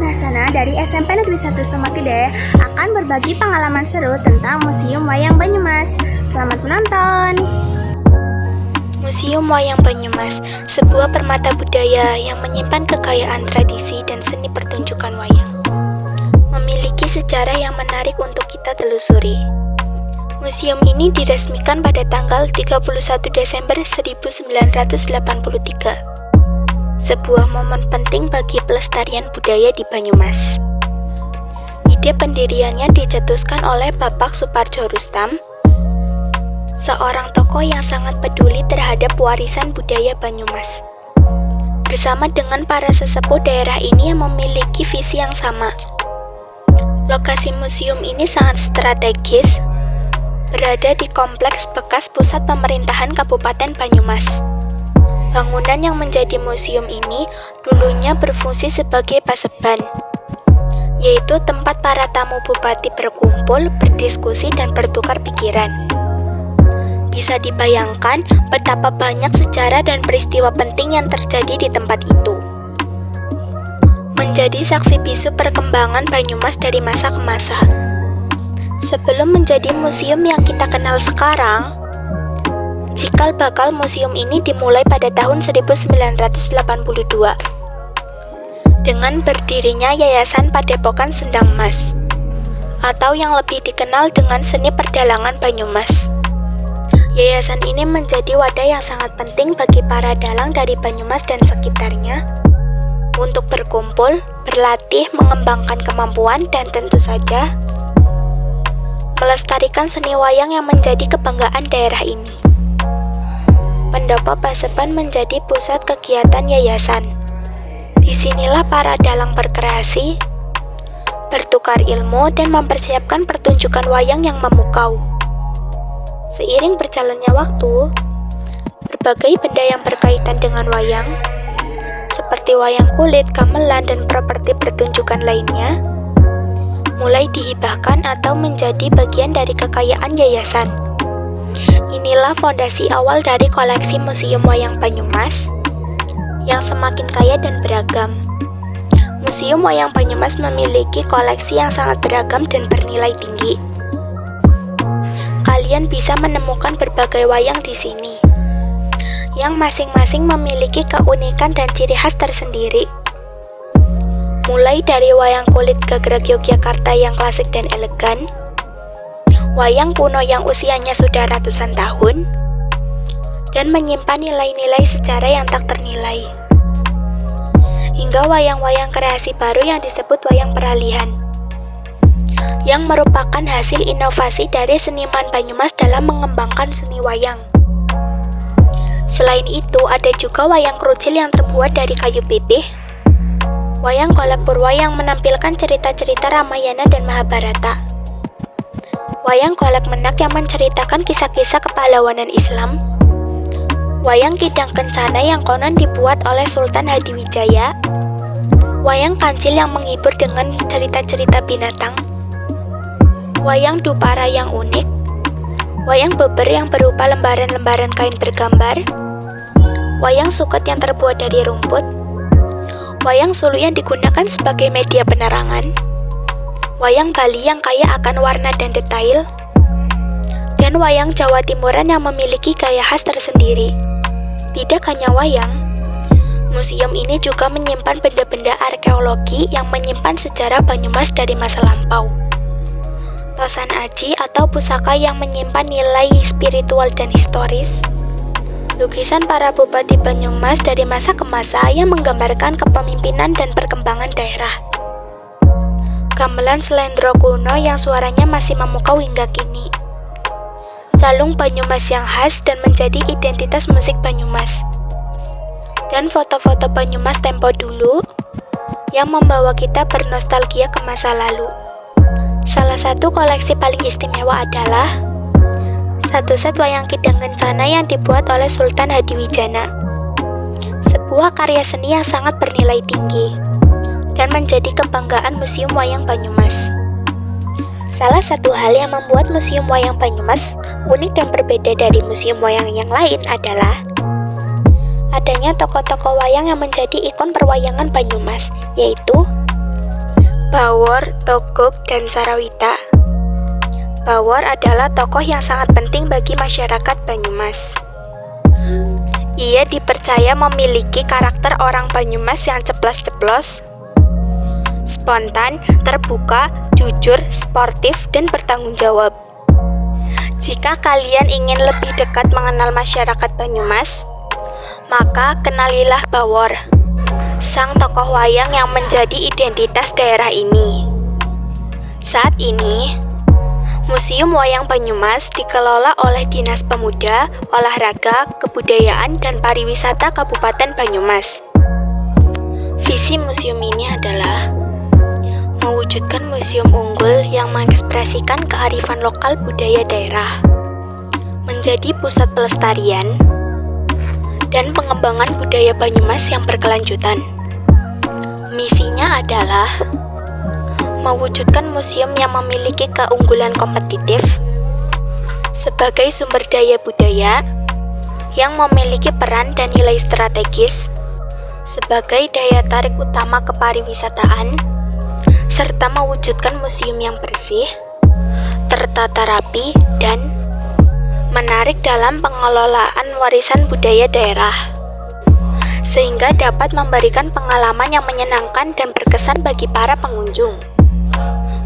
Anasana dari SMP Negeri 1 Semakide akan berbagi pengalaman seru tentang Museum Wayang Banyumas. Selamat menonton! Museum Wayang Banyumas, sebuah permata budaya yang menyimpan kekayaan tradisi dan seni pertunjukan wayang. Memiliki sejarah yang menarik untuk kita telusuri. Museum ini diresmikan pada tanggal 31 Desember 1983. Sebuah momen penting bagi pelestarian budaya di Banyumas. Ide pendiriannya dicetuskan oleh Bapak Suparjo Rustam, seorang tokoh yang sangat peduli terhadap warisan budaya Banyumas. Bersama dengan para sesepuh daerah ini yang memiliki visi yang sama. Lokasi museum ini sangat strategis, berada di kompleks bekas pusat pemerintahan Kabupaten Banyumas. Bangunan yang menjadi museum ini dulunya berfungsi sebagai paseban, yaitu tempat para tamu bupati berkumpul, berdiskusi, dan bertukar pikiran. Bisa dibayangkan betapa banyak sejarah dan peristiwa penting yang terjadi di tempat itu. Menjadi saksi bisu perkembangan Banyumas dari masa ke masa. Sebelum menjadi museum yang kita kenal sekarang, cikal bakal museum ini dimulai pada tahun 1982 dengan berdirinya Yayasan Padepokan Sendang Mas, atau yang lebih dikenal dengan Seni Perdalangan Banyumas. Yayasan ini menjadi wadah yang sangat penting bagi para dalang dari Banyumas dan sekitarnya untuk berkumpul, berlatih, mengembangkan kemampuan, dan tentu saja melestarikan seni wayang yang menjadi kebanggaan daerah ini. Pendopo Paseban menjadi pusat kegiatan yayasan. Disinilah para dalang berkreasi, bertukar ilmu, dan mempersiapkan pertunjukan wayang yang memukau. Seiring berjalannya waktu, berbagai benda yang berkaitan dengan wayang, seperti wayang kulit, gamelan, dan properti pertunjukan lainnya, mulai dihibahkan atau menjadi bagian dari kekayaan yayasan. Inilah fondasi awal dari koleksi Museum Wayang Banyumas yang semakin kaya dan beragam. Museum Wayang Banyumas memiliki koleksi yang sangat beragam dan bernilai tinggi. Kalian bisa menemukan berbagai wayang di sini, yang masing-masing memiliki keunikan dan ciri khas tersendiri. Mulai dari wayang kulit gagrag Yogyakarta yang klasik dan elegan, wayang kuno yang usianya sudah ratusan tahun, dan menyimpan nilai-nilai sejarah yang tak ternilai. Hingga wayang-wayang kreasi baru yang disebut wayang peralihan, yang merupakan hasil inovasi dari seniman Banyumas dalam mengembangkan seni wayang. Selain itu, ada juga wayang kerucil yang terbuat dari kayu pipih, wayang golek purwa yang menampilkan cerita-cerita Ramayana dan Mahabharata, wayang golek menak yang menceritakan kisah-kisah kepahlawanan Islam, wayang kidang kencana yang konon dibuat oleh Sultan Hadiwijaya, wayang kancil yang menghibur dengan cerita-cerita binatang, wayang dupara yang unik, wayang beber yang berupa lembaran-lembaran kain bergambar, wayang suket yang terbuat dari rumput, wayang sulu yang digunakan sebagai media penerangan, wayang Bali yang kaya akan warna dan detail, dan wayang Jawa Timuran yang memiliki gaya khas tersendiri. Tidak hanya wayang, museum ini juga menyimpan benda-benda arkeologi yang menyimpan sejarah Banyumas dari masa lampau. Tosan aji atau pusaka yang menyimpan nilai spiritual dan historis. Lukisan para bupati Banyumas dari masa ke masa yang menggambarkan kepemimpinan dan perkembangan daerah. Gamelan Slendro kuno yang suaranya masih memukau hingga kini. Calung Banyumas yang khas dan menjadi identitas musik Banyumas. Dan foto-foto Banyumas tempo dulu yang membawa kita bernostalgia ke masa lalu. Salah satu koleksi paling istimewa adalah satu set wayang kidang kencana yang dibuat oleh Sultan Hadiwijaya. Sebuah karya seni yang sangat bernilai tinggi dan menjadi kebanggaan Museum Wayang Banyumas. Salah satu hal yang membuat Museum Wayang Banyumas unik dan berbeda dari museum wayang yang lain adalah adanya tokoh-tokoh wayang yang menjadi ikon perwayangan Banyumas, yaitu Bawor, Togog, dan Sarawita. Bawor adalah tokoh yang sangat penting bagi masyarakat Banyumas. Ia dipercaya memiliki karakter orang Banyumas yang ceplas-ceplos, spontan, terbuka, jujur, sportif, dan bertanggung jawab. Jika kalian ingin lebih dekat mengenal masyarakat Banyumas, maka kenalilah Bawor, sang tokoh wayang yang menjadi identitas daerah ini. Saat ini, Museum Wayang Banyumas dikelola oleh Dinas Pemuda, Olahraga, Kebudayaan, dan Pariwisata Kabupaten Banyumas. Visi museum ini adalah mewujudkan museum unggul yang mengekspresikan kearifan lokal budaya daerah, menjadi pusat pelestarian dan pengembangan budaya Banyumas yang berkelanjutan. Misinya adalah mewujudkan museum yang memiliki keunggulan kompetitif sebagai sumber daya budaya yang memiliki peran dan nilai strategis sebagai daya tarik utama kepariwisataan, serta mewujudkan museum yang bersih, tertata rapi, dan menarik dalam pengelolaan warisan budaya daerah, sehingga dapat memberikan pengalaman yang menyenangkan dan berkesan bagi para pengunjung.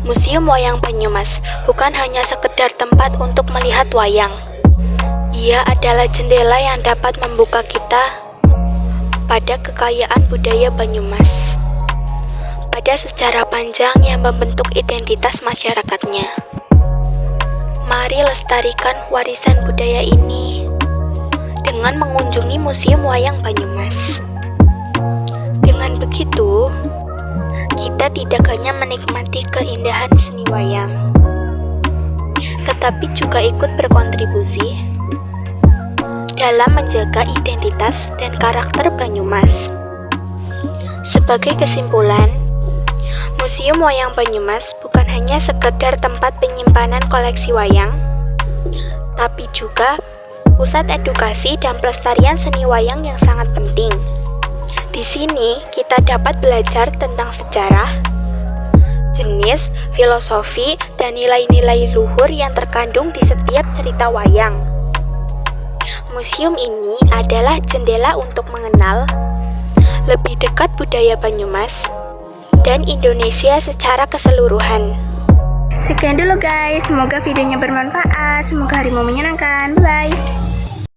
Museum Wayang Banyumas bukan hanya sekedar tempat untuk melihat wayang. Ia adalah jendela yang dapat membuka kita pada kekayaan budaya Banyumas, pada sejarah panjang yang membentuk identitas masyarakatnya. Mari lestarikan warisan budaya ini dengan mengunjungi Museum Wayang Banyumas. Dengan begitu, kita tidak hanya menikmati keindahan seni wayang, tetapi juga ikut berkontribusi dalam menjaga identitas dan karakter Banyumas. Sebagai kesimpulan, Museum Wayang Banyumas bukan hanya sekedar tempat penyimpanan koleksi wayang, tapi juga pusat edukasi dan pelestarian seni wayang yang sangat penting. Di sini kita dapat belajar tentang sejarah, jenis, filosofi, dan nilai-nilai luhur yang terkandung di setiap cerita wayang. Museum ini adalah jendela untuk mengenal lebih dekat budaya Banyumas dan Indonesia secara keseluruhan. Sekian dulu guys, semoga videonya bermanfaat, semoga harimu menyenangkan. Bye!